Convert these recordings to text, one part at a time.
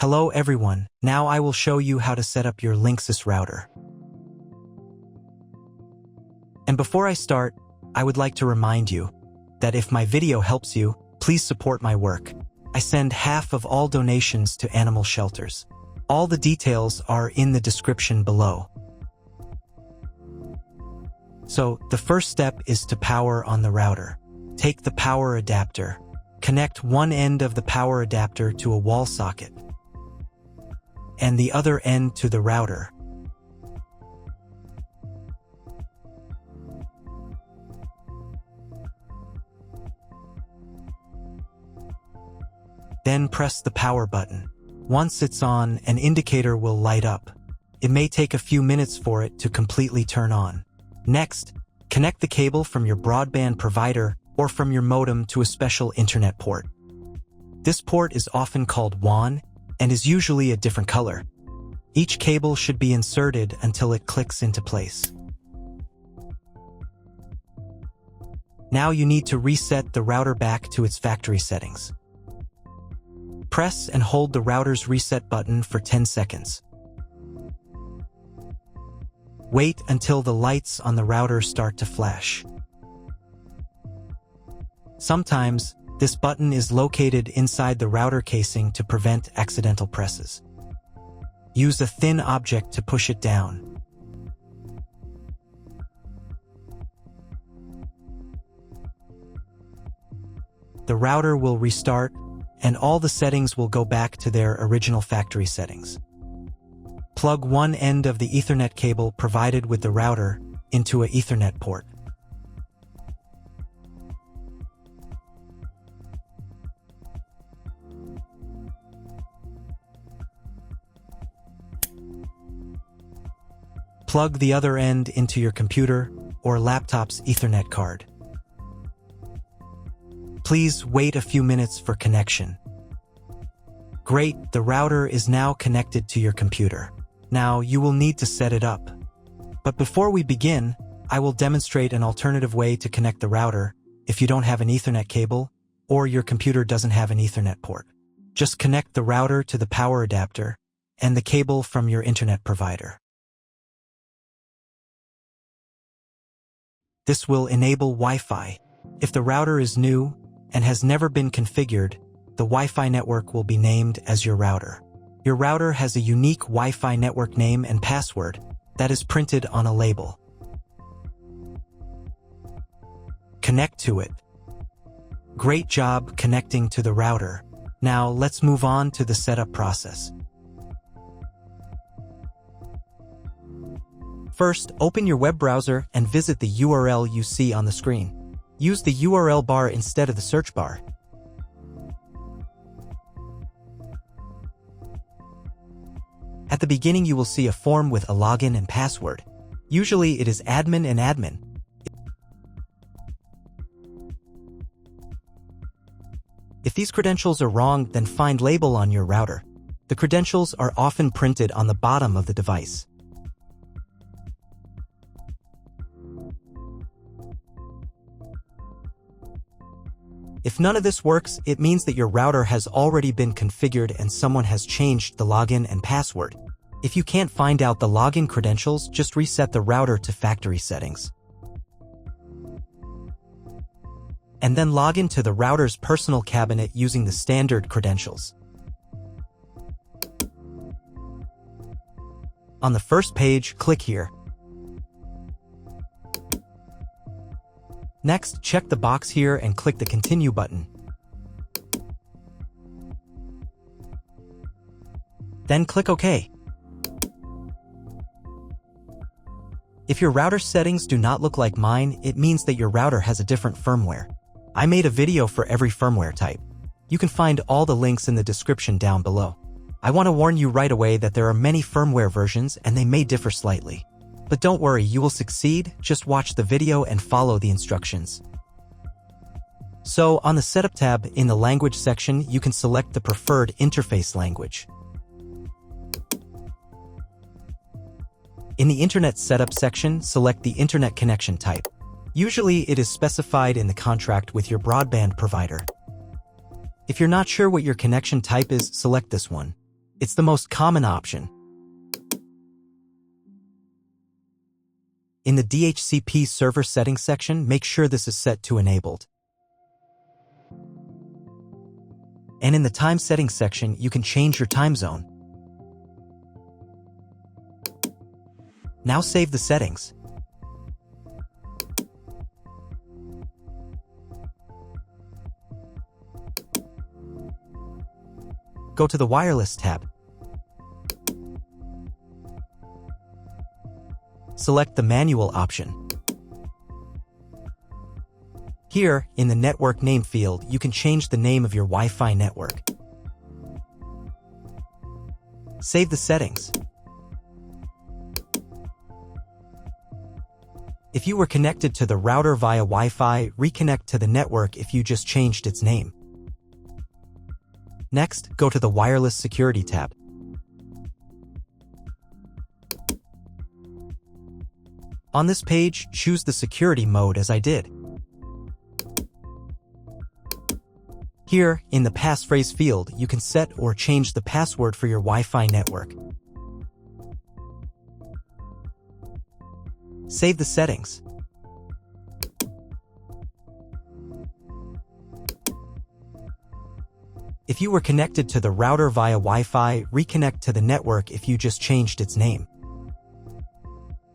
Hello everyone, now I will show you how to set up your LINKSYS router. And before I start, I would like to remind you that if my video helps you, please support my work. I send half of all donations to animal shelters. All the details are in the description below. So, the first step is to power on the router. Take the power adapter. Connect one end of the power adapter to a wall socket and the other end to the router. Then press the power button. Once it's on, an indicator will light up. It may take a few minutes for it to completely turn on. Next, connect the cable from your broadband provider or from your modem to a special internet port. This port is often called WAN and is usually a different color. Each cable should be inserted until it clicks into place. Now you need to reset the router back to its factory settings. Press and hold the router's reset button for 10 seconds. Wait until the lights on the router start to flash. Sometimes, this button is located inside the router casing to prevent accidental presses. Use a thin object to push it down. The router will restart, and all the settings will go back to their original factory settings. Plug one end of the Ethernet cable provided with the router into an Ethernet port. Plug the other end into your computer or laptop's Ethernet card. Please wait a few minutes for connection. Great, the router is now connected to your computer. Now you will need to set it up. But before we begin, I will demonstrate an alternative way to connect the router if you don't have an Ethernet cable or your computer doesn't have an Ethernet port. Just connect the router to the power adapter and the cable from your internet provider. This will enable Wi-Fi. If the router is new and has never been configured, the Wi-Fi network will be named as your router. Your router has a unique Wi-Fi network name and password that is printed on a label. Connect to it. Great job connecting to the router. Now let's move on to the setup process. First, open your web browser and visit the URL you see on the screen. Use the URL bar instead of the search bar. At the beginning, you will see a form with a login and password. Usually, it is admin and admin. If these credentials are wrong, then find label on your router. The credentials are often printed on the bottom of the device. If none of this works, it means that your router has already been configured and someone has changed the login and password. If you can't find out the login credentials, just reset the router to factory settings. And then log into the router's personal cabinet using the standard credentials. On the first page, click here. Next, check the box here and click the Continue button. Then click OK. If your router settings do not look like mine, it means that your router has a different firmware. I made a video for every firmware type. You can find all the links in the description down below. I want to warn you right away that there are many firmware versions and they may differ slightly. But don't worry, you will succeed. Just watch the video and follow the instructions. So, on the Setup tab in the Language section, you can select the preferred interface language. In the Internet Setup section, select the Internet connection type. Usually, it is specified in the contract with your broadband provider. If you're not sure what your connection type is, select this one. It's the most common option. In the DHCP server settings section, make sure this is set to enabled. And in the time settings section, you can change your time zone. Now save the settings. Go to the Wireless tab. Select the Manual option. Here, in the Network Name field, you can change the name of your Wi-Fi network. Save the settings. If you were connected to the router via Wi-Fi, reconnect to the network if you just changed its name. Next, go to the Wireless Security tab. On this page, choose the security mode as I did. Here, in the passphrase field, you can set or change the password for your Wi-Fi network. Save the settings. If you were connected to the router via Wi-Fi, reconnect to the network if you just changed its name.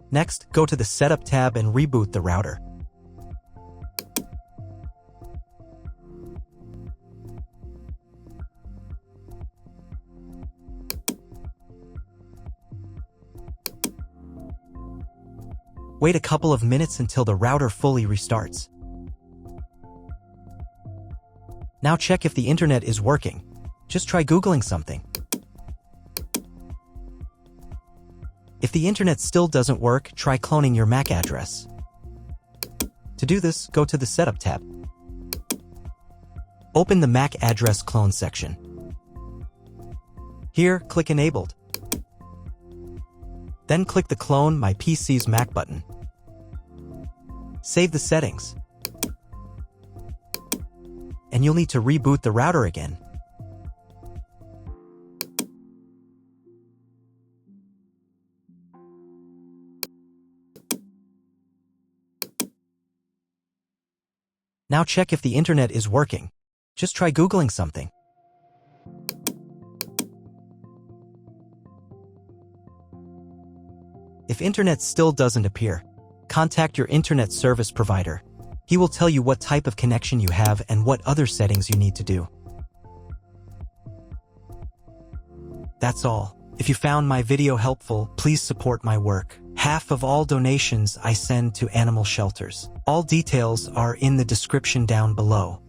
Next, go to the Setup tab and reboot the router. Wait a couple of minutes until the router fully restarts. Now check if the internet is working. Just try Googling something. If the internet still doesn't work, try cloning your MAC address. To do this, go to the Setup tab. Open the MAC address clone section. Here, click Enabled. Then click the Clone My PC's MAC button. Save the settings. And you'll need to reboot the router again. Now check if the internet is working. Just try Googling something. If internet still doesn't appear, contact your internet service provider. He will tell you what type of connection you have and what other settings you need to do. That's all. If you found my video helpful, please support my work. Half of all donations I send to animal shelters. All details are in the description down below.